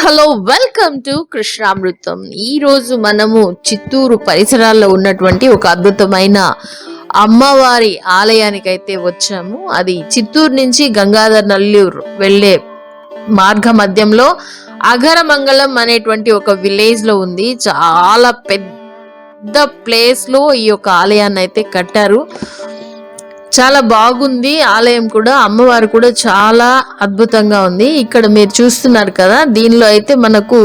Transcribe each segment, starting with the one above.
Hello welcome to కృష్ణామృతం. ఈ రోజు మనము చిత్తూరు పరిసరాల్లో ఉన్నటువంటి ఒక అద్భుతమైన అమ్మవారి ఆలయానికి అయితే వచ్చాము. అది చిత్తూరు నుంచి గంగాధర్ నల్లూరు వెళ్ళే మార్గ మధ్యంలో అఘరమంగళం అనేటువంటి ఒక విలేజ్ లో ఉంది. చాలా పెద్ద ప్లేస్ లో ఈ యొక్క ఆలయాన్ని అయితే కట్టారు. చాలా బాగుంది ఆలయం కూడా, అమ్మవారు కూడా చాలా అద్భుతంగా ఉంది. ఇక్కడ మీరు చూస్తున్నారు కదా, దీనిలో అయితే మనకు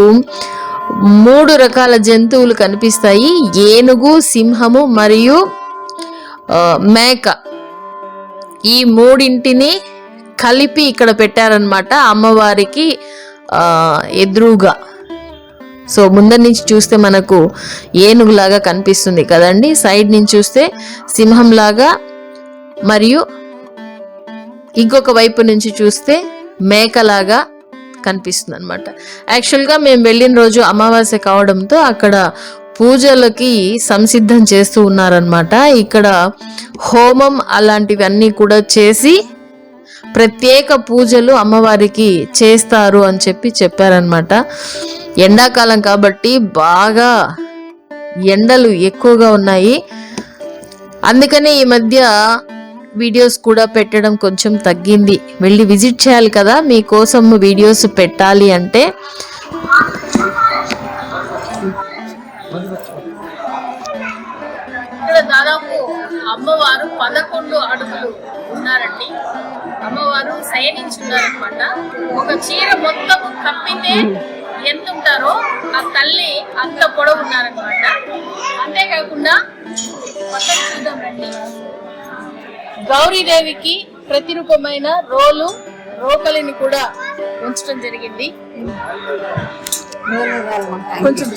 3 రకాల జంతువులు కనిపిస్తాయి. ఏనుగు, సింహము మరియు మేక. ఈ మూడింటిని కలిపి ఇక్కడ పెట్టారనమాట అమ్మవారికి ఎదురుగా. సో ముందర నుంచి చూస్తే మనకు ఏనుగులాగా కనిపిస్తుంది కదండి, సైడ్ నుంచి చూస్తే సింహంలాగా, మరియు ఇంకొక వైపు నుంచి చూస్తే మేకలాగా కనిపిస్తుంది అనమాట. యాక్చువల్గా మేము వెళ్ళిన రోజు అమావాస్య కావడంతో అక్కడ పూజలకి సంసిద్ధం చేస్తూ ఉన్నారనమాట. ఇక్కడ హోమం అలాంటివన్నీ కూడా చేసి ప్రత్యేక పూజలు అమ్మవారికి చేస్తారు అని చెప్పారనమాట. ఎండాకాలం కాబట్టి బాగా ఎండలు ఎక్కువగా ఉన్నాయి, అందుకనే ఈ మధ్య వీడియోస్ కూడా పెట్టడం కొంచెం తగ్గింది. వెళ్ళి విజిట్ చేయాలి కదా, మీకోసం వీడియోస్ పెట్టాలి అంటే. ఇక్కడ దాదాపు అమ్మవారు 11 అడుగులు ఉన్నారండి. అమ్మవారు శయనించున్నారనమాట. ఒక చీర మొత్తం కప్పితే ఎంత ఉంటారో ఆ తల్లి అంత పొడవు ఉన్నారనమాట. అంతేకాకుండా పక్కన చూద్దాం రండి, గౌరీదేవికి ప్రతిరూపమైన రోకలిని కూడా ఉంచడం జరిగింది. కొంచెం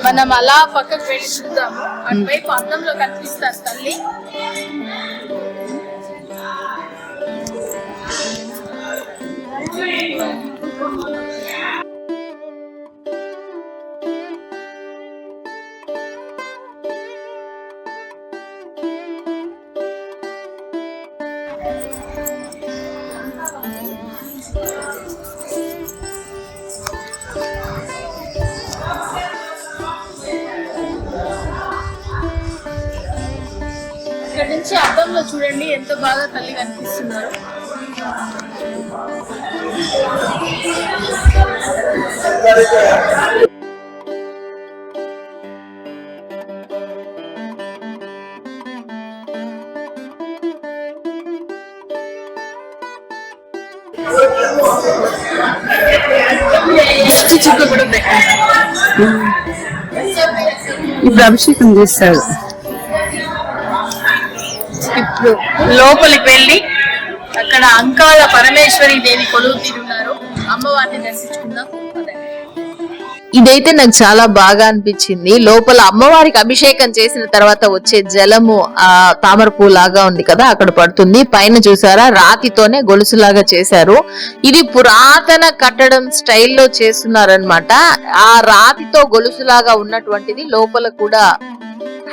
మనం అలా పక్కకు వెళ్ళి చూద్దాము. అటువైపు అందంలో కనిపిస్తారు తల్లి. ఇక్కడ నుంచి అద్దంలో చూడండి ఎంత బాగా తల్లి కనిపిస్తున్నారు. ఇప్పుడు అభిషేకం చేస్తాడు. ఇప్పుడు లోపలికి వెళ్ళి అక్కడ అంకాల పరమేశ్వరి దేవి కొలువు తీరున్నారు. అమ్మవారిని దర్శించుకుందాం. ఇదైతే నాకు చాలా బాగా అనిపించింది. లోపల అమ్మవారికి అభిషేకం చేసిన తర్వాత వచ్చే జలము ఆ తామరపూ లాగా ఉంది కదా, అక్కడ పడుతుంది. పైన చూసారా, రాతితోనే గొలుసులాగా చేశారు. ఇది పురాతన కట్టడం స్టైల్లో చేస్తున్నారనమాట. ఆ రాతితో గొలుసులాగా ఉన్నటువంటిది లోపల కూడా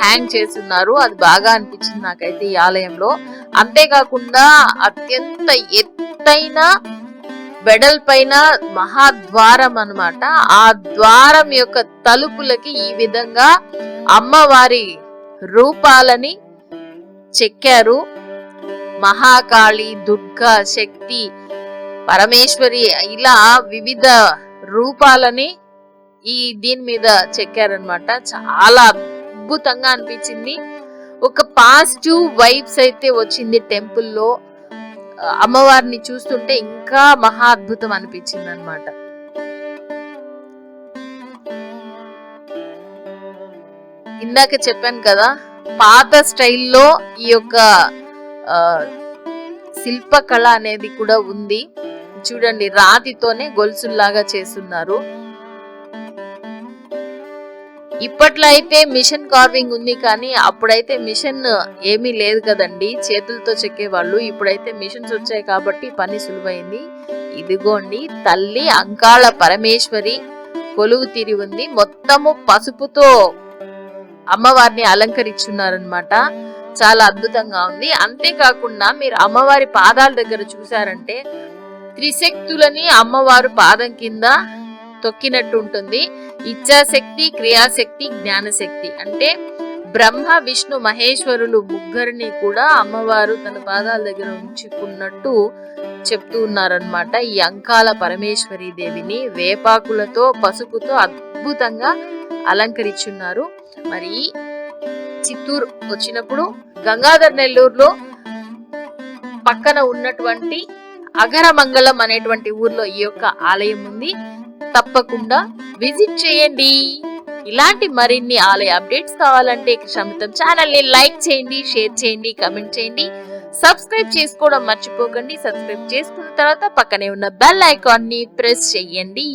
హ్యాంగ్ చేస్తున్నారు. అది బాగా అనిపించింది నాకైతే ఈ ఆలయంలో. అంతేకాకుండా అత్యంత ఎత్తైన వెడల్పైన మహాద్వారం అన్నమాట. ఆ ద్వారం యొక్క తలుపులకి ఈ విధంగా అమ్మవారి రూపాలని చెక్కారు. మహాకాళి, దుర్గా, శక్తి, పరమేశ్వరి, ఇలా వివిధ రూపాలని దీని మీద చెక్కారనమాట. చాలా అద్భుతంగా అనిపించింది. ఒక పాజిటివ్ వైబ్స్ అయితే వచ్చింది టెంపుల్లో. అమ్మవారిని చూస్తుంటే ఇంకా మహా అద్భుతం అనిపించింది అనమాట. ఇందాక చెప్పాను కదా, పాత స్టైల్లో ఈ యొక్క శిల్పకళ అనేది కూడా ఉంది. చూడండి, రాతితోనే గొలుసుల్లాగా చేస్తున్నారు. ఇప్పట్లో అయితే మిషన్ కార్వింగ్ ఉంది, కానీ అప్పుడైతే మిషన్ ఏమీ లేదు కదండి, చేతులతో చెక్కేవాళ్ళు. ఇప్పుడైతే మిషన్స్ వచ్చాయి కాబట్టి పని సులువైంది. ఇదిగోండి తల్లి అంకాళ పరమేశ్వరి కొలువు తీరి ఉంది. మొత్తము పసుపుతో అమ్మవారిని అలంకరించున్నారనమాట. చాలా అద్భుతంగా ఉంది. అంతేకాకుండా మీరు అమ్మవారి పాదాల దగ్గర చూసారంటే త్రిశక్తులని అమ్మవారు పాదం కింద తొక్కినట్టు ఉంటుంది. ఇచ్ఛాశక్తి, క్రియాశక్తి, జ్ఞానశక్తి అంటే బ్రహ్మ విష్ణు మహేశ్వరులు ముగ్గురిని కూడా అమ్మవారు తన పాదాల దగ్గర ఉంచుకున్నట్టు చెప్తూ ఉన్నారనమాట. ఈ అంకాల పరమేశ్వరి దేవిని వేపాకులతో పసుపుతో అద్భుతంగా అలంకరించున్నారు. మరి చిత్తూరు వచ్చినప్పుడు గంగాధర్ నెల్లూరులో పక్కన ఉన్నటువంటి అగరమంగళం అనేటువంటి ఊర్లో ఈ యొక్క ఆలయం ఉంది. తప్పకుండా విజిట్ చేయండి. ఇలాంటి మరిన్ని ఆలయ అప్డేట్స్ కావాలంటే క్షమితం ఛానల్ ని లైక్ చేయండి, షేర్ చేయండి, కమెంట్ చేయండి, సబ్స్క్రైబ్ చేసుకోవడం మర్చిపోకండి. సబ్స్క్రైబ్ చేసుకున్న తర్వాత పక్కనే ఉన్న బెల్ ఐకాన్ ని ప్రెస్ చేయండి.